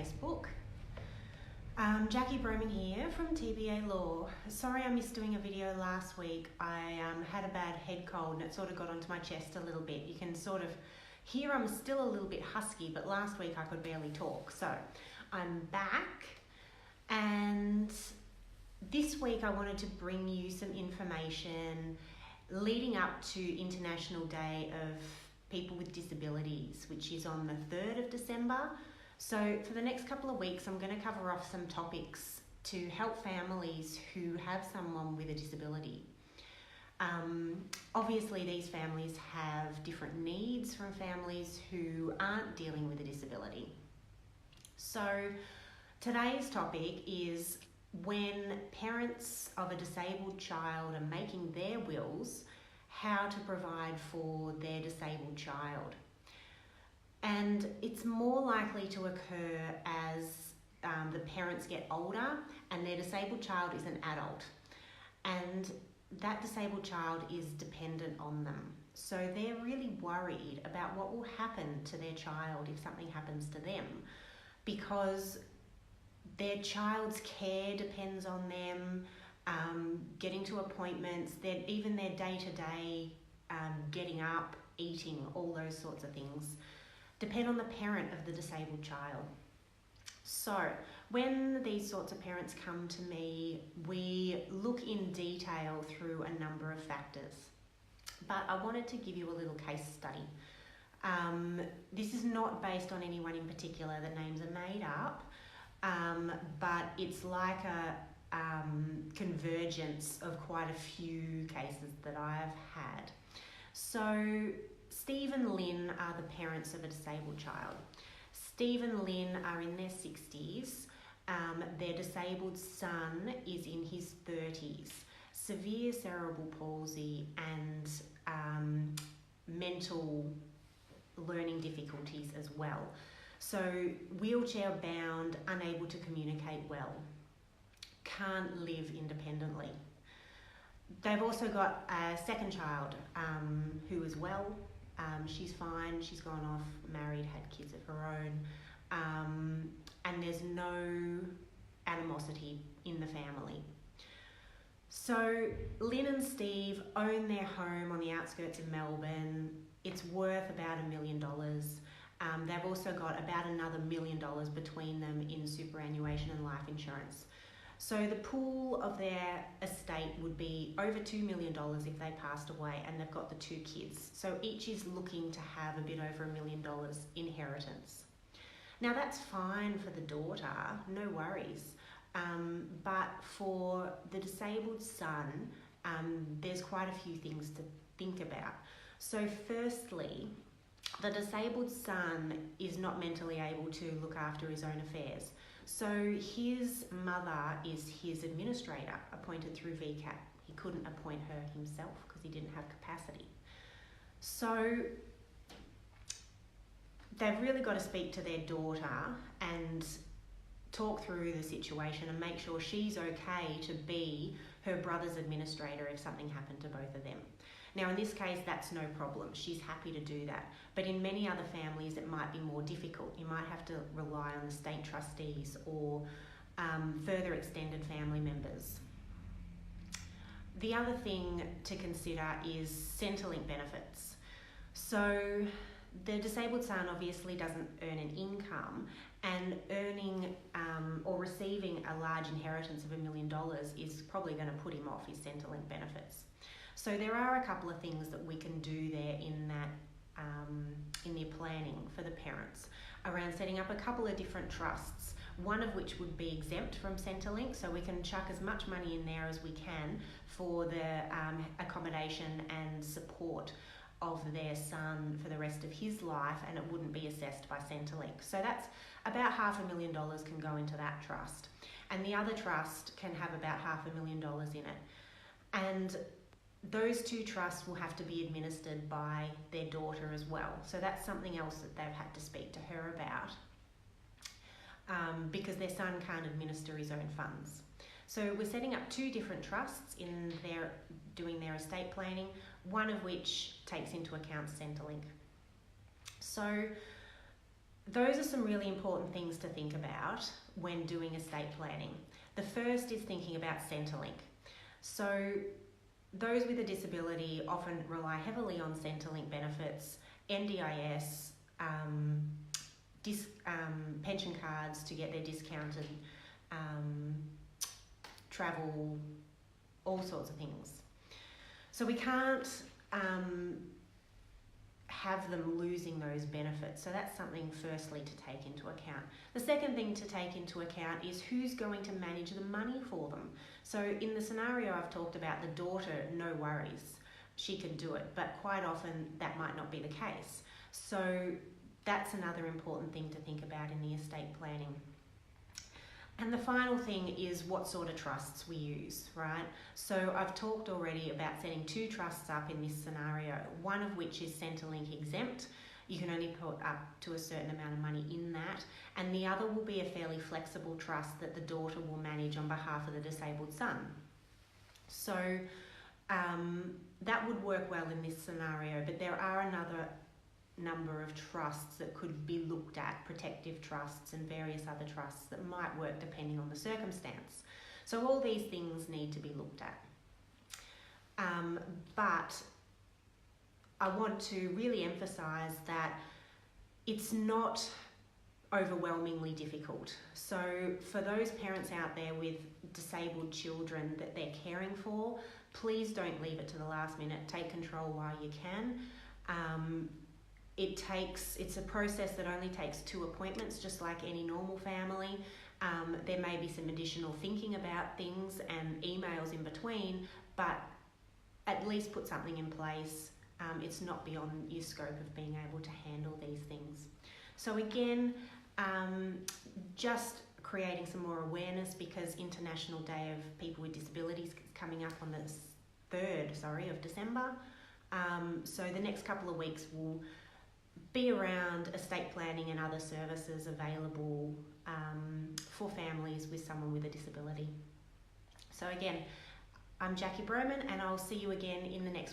Facebook. Jackie Broman here from TBA Law. Sorry I missed doing a video last week. I had a bad head cold and it sort of got onto my chest a little bit. You can sort of hear I'm still a little bit husky, but last week I could barely talk. So I'm back, and this week I wanted to bring you some information leading up to International Day of People with Disabilities, which is on the 3rd of December. So for the next couple of weeks, I'm going to cover off some topics to help families who have someone with a disability. Obviously, these families have different needs from families who aren't dealing with a disability. So today's topic is when parents of a disabled child are making their wills, how to provide for their disabled child. And it's more likely to occur as the parents get older and their disabled child is an adult. And that disabled child is dependent on them. So they're really worried about what will happen to their child if something happens to them, because their child's care depends on them, getting to appointments, even their day-to-day getting up, eating, all those sorts of things depend on the parent of the disabled child. So when these sorts of parents come to me, we look in detail through a number of factors. But I wanted to give you a little case study. This is not based on anyone in particular, the names are made up, but it's like a convergence of quite a few cases that I've had. So Steve and Lynn are the parents of a disabled child. Steve and Lynn are in their 60s. Their disabled son is in his 30s. Severe cerebral palsy and mental learning difficulties as well. So wheelchair bound, unable to communicate well, can't live independently. They've also got a second child who is well. She's fine, she's gone off, married, had kids of her own, and there's no animosity in the family. So Lynn and Steve own their home on the outskirts of Melbourne. It's worth about $1 million. They've also got about another $1 million between them in superannuation and life insurance. So the pool of their estate would be over $2 million if they passed away, and they've got the 2 kids. So each is looking to have a bit over $1 million inheritance. Now that's fine for the daughter, no worries. But for the disabled son, there's quite a few things to think about. So firstly, the disabled son is not mentally able to look after his own affairs. So his mother is his administrator, appointed through VCAT. He couldn't appoint her himself because he didn't have capacity. So they've really got to speak to their daughter and talk through the situation and make sure she's okay to be her brother's administrator if something happened to both of them. Now in this case, that's no problem. She's happy to do that. But in many other families, it might be more difficult. You might have to rely on the state trustees or further extended family members. The other thing to consider is Centrelink benefits. So the disabled son obviously doesn't earn an income, and earning or receiving a large inheritance of $1 million is probably going to put him off his Centrelink benefits. So there are a couple of things that we can do there in that in their planning for the parents around setting up a couple of different trusts, one of which would be exempt from Centrelink, so we can chuck as much money in there as we can for the accommodation and support of their son for the rest of his life, and it wouldn't be assessed by Centrelink. So that's about $500,000 can go into that trust, and the other trust can have about $500,000 in it. And those 2 trusts will have to be administered by their daughter as well. So that's something else that they've had to speak to her about, because their son can't administer his own funds. So we're setting up 2 different trusts in their doing their estate planning, one of which takes into account Centrelink. So those are some really important things to think about when doing estate planning. The first is thinking about Centrelink. So those with a disability often rely heavily on Centrelink benefits, NDIS, pension cards to get their discounted travel, all sorts of things. So we can't have them losing those benefits. So that's something firstly to take into account. The second thing to take into account is who's going to manage the money for them. So in the scenario I've talked about, the daughter, no worries, she can do it, but quite often that might not be the case. So that's another important thing to think about in the estate planning. And the final thing is what sort of trusts we use, right? So I've talked already about setting 2 trusts up in this scenario, one of which is Centrelink exempt. You can only put up to a certain amount of money in that. And the other will be a fairly flexible trust that the daughter will manage on behalf of the disabled son. So that would work well in this scenario, but there are another number of trusts that could be looked at, protective trusts and various other trusts that might work depending on the circumstance. So all these things need to be looked at. But I want to really emphasise that it's not overwhelmingly difficult. So for those parents out there with disabled children that they're caring for, please don't leave it to the last minute. Take control while you can. It's a process that only takes 2 appointments, just like any normal family. There may be some additional thinking about things and emails in between, but at least put something in place. It's not beyond your scope of being able to handle these things. So again, just creating some more awareness, because International Day of People with Disabilities is coming up on the 3rd of December. So the next couple of weeks will be around estate planning and other services available for families with someone with a disability. So again, I'm Jackie Broman, and I'll see you again in the next one.